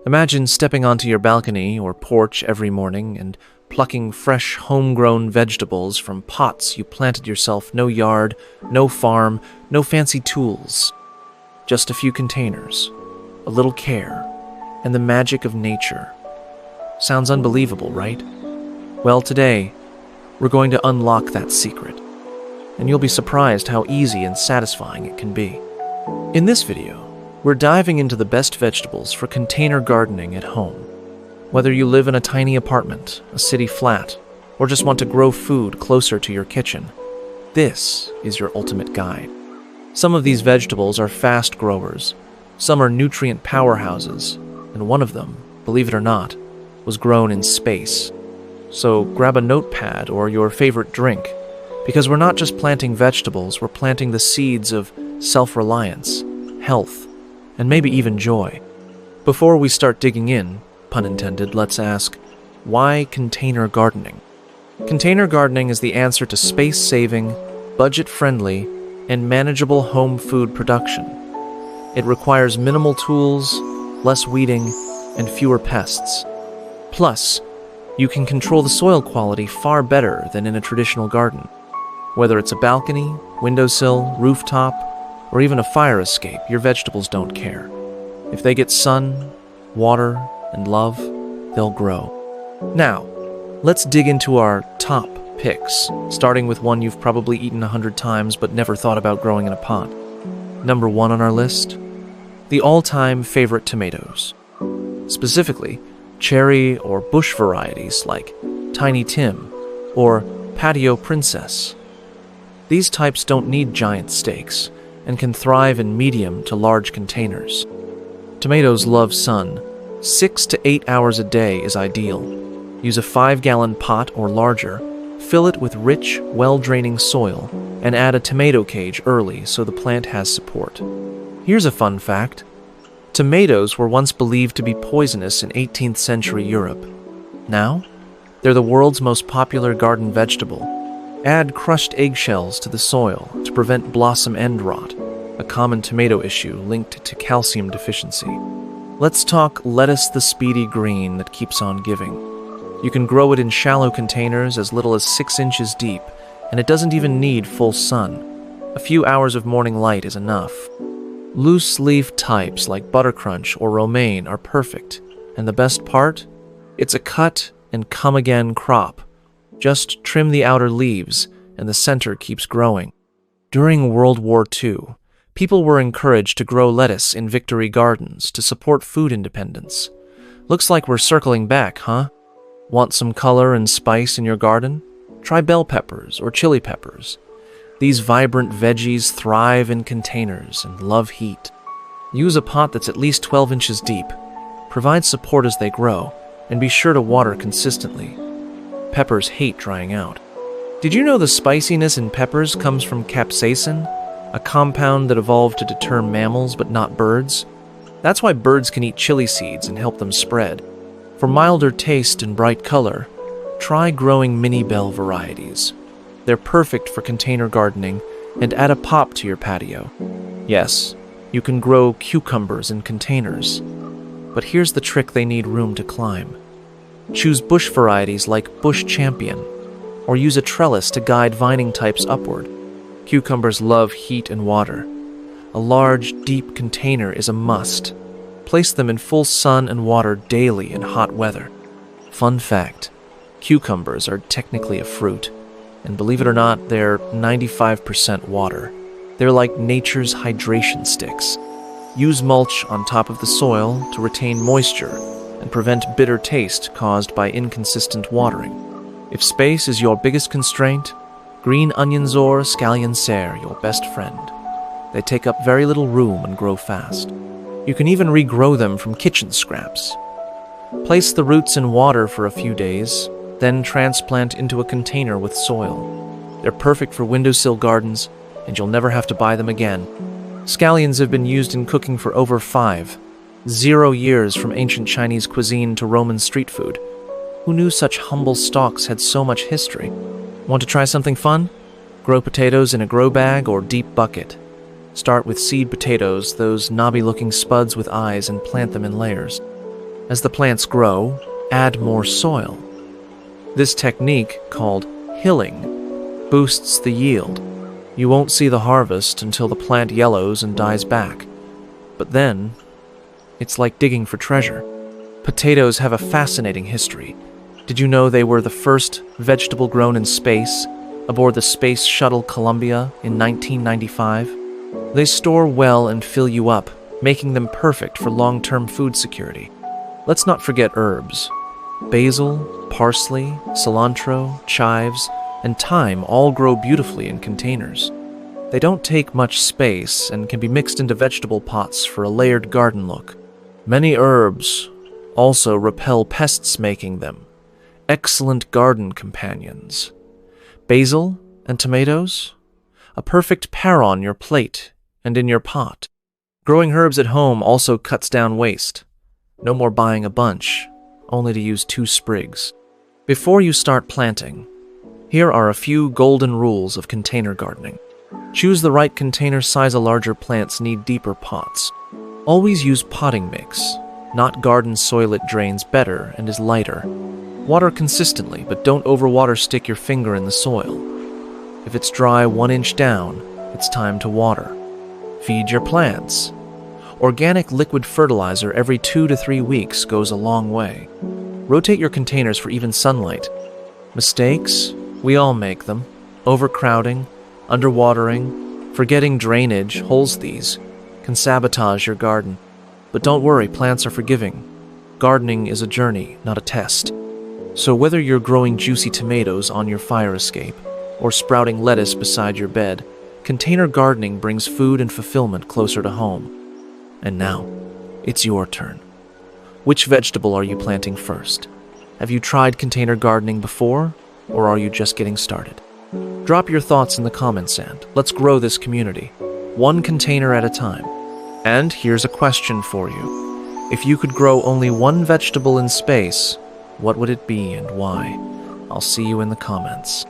Imagine stepping onto your balcony or porch every morning and plucking fresh, homegrown vegetables from pots you planted yourself. No yard, no farm, no fancy tools. Just a few containers, a little care, and the magic of nature. Sounds unbelievable, right? Well, today, we're going to unlock that secret, and you'll be surprised how easy and satisfying it can be. In this video, we're diving into the best vegetables for container gardening at home. Whether you live in a tiny apartment, a city flat, or just want to grow food closer to your kitchen, this is your ultimate guide. Some of these vegetables are fast growers, some are nutrient powerhouses, and one of them, believe it or not, was grown in space. So grab a notepad or your favorite drink, because we're not just planting vegetables, we're planting the seeds of self-reliance, health, and maybe even joy. Before we start digging in, pun intended, let's ask, why container gardening? Container gardening is the answer to space-saving, budget-friendly, and manageable home food production. It requires minimal tools, less weeding, and fewer pests. Plus, you can control the soil quality far better than in a traditional garden. Whether it's a balcony, windowsill, rooftop, or even a fire escape, your vegetables don't care. If they get sun, water, and love, they'll grow. Now, let's dig into our top picks, starting with one you've probably eaten 100 times but never thought about growing in a pot. Number 1 on our list, the all-time favorite tomatoes. Specifically, cherry or bush varieties like Tiny Tim or Patio Princess. These types don't need giant stakes and can thrive in medium to large containers. Tomatoes love sun. 6 to 8 hours a day is ideal. Use a 5-gallon pot or larger, fill it with rich, well-draining soil, and add a tomato cage early so the plant has support. Here's a fun fact. Tomatoes were once believed to be poisonous in 18th century Europe. Now, they're the world's most popular garden vegetable. Add crushed eggshells to the soil to prevent blossom end rot, a common tomato issue linked to calcium deficiency. Let's talk lettuce the speedy green that keeps on giving. You can grow it in shallow containers as little as 6 inches deep, and it doesn't even need full sun. A few hours of morning light is enough. Loose leaf types like buttercrunch or romaine are perfect, and the best part? It's a cut and come again crop. Just trim the outer leaves, and the center keeps growing. During World War II, people were encouraged to grow lettuce in victory gardens to support food independence. Looks like we're circling back, huh? Want some color and spice in your garden? Try bell peppers or chili peppers. These vibrant veggies thrive in containers and love heat. Use a pot that's at least 12 inches deep. Provide support as they grow, and be sure to water consistently. Peppers hate drying out. Did you know the spiciness in peppers comes from capsaicin, a compound that evolved to deter mammals but not birds? That's why birds can eat chili seeds and help them spread. For milder taste and bright color, try growing mini bell varieties. They're perfect for container gardening and add a pop to your patio. Yes, you can grow cucumbers in containers, but here's the trick: they need room to climb. Choose bush varieties like Bush Champion, or use a trellis to guide vining types upward. Cucumbers love heat and water. A large, deep container is a must. Place them in full sun and water daily in hot weather. Fun fact, cucumbers are technically a fruit, and believe it or not, they're 95% water. They're like nature's hydration sticks. Use mulch on top of the soil to retain moisture and prevent bitter taste caused by inconsistent watering. If space is your biggest constraint, green onions or scallions are your best friend. They take up very little room and grow fast. You can even regrow them from kitchen scraps. Place the roots in water for a few days, then transplant into a container with soil. They're perfect for windowsill gardens, and you'll never have to buy them again. Scallions have been used in cooking for over 0 years from ancient Chinese cuisine to Roman street food. Who knew such humble stalks had so much history? Want to try something fun? Grow potatoes in a grow bag or deep bucket. Start with seed potatoes, those knobby-looking spuds with eyes, and plant them in layers. As the plants grow, add more soil. This technique, called hilling, boosts the yield. You won't see the harvest until the plant yellows and dies back. But then, it's like digging for treasure. Potatoes have a fascinating history. Did you know they were the first vegetable grown in space, aboard the Space Shuttle Columbia in 1995? They store well and fill you up, making them perfect for long-term food security. Let's not forget herbs. Basil, parsley, cilantro, chives, and thyme all grow beautifully in containers. They don't take much space and can be mixed into vegetable pots for a layered garden look. Many herbs also repel pests, making them excellent garden companions. Basil and tomatoes? A perfect pair on your plate and in your pot. Growing herbs at home also cuts down waste. No more buying a bunch, only to use 2 sprigs. Before you start planting, here are a few golden rules of container gardening. Choose the right container size. Larger plants need deeper pots. Always use potting mix, not garden soil. It drains better and is lighter. Water consistently, but don't overwater. Stick your finger in the soil. If it's dry 1 inch down, it's time to water. Feed your plants. Organic liquid fertilizer every 2 to 3 weeks goes a long way. Rotate your containers for even sunlight. Mistakes? We all make them. Overcrowding, underwatering, forgetting drainage, holes. These can sabotage your garden. But don't worry, plants are forgiving. Gardening is a journey, not a test. So whether you're growing juicy tomatoes on your fire escape or sprouting lettuce beside your bed, container gardening brings food and fulfillment closer to home. And now, it's your turn. Which vegetable are you planting first? Have you tried container gardening before, or are you just getting started? Drop your thoughts in the comments and let's grow this community, 1 container at a time. And here's a question for you. If you could grow only 1 vegetable in space, what would it be and why? I'll see you in the comments.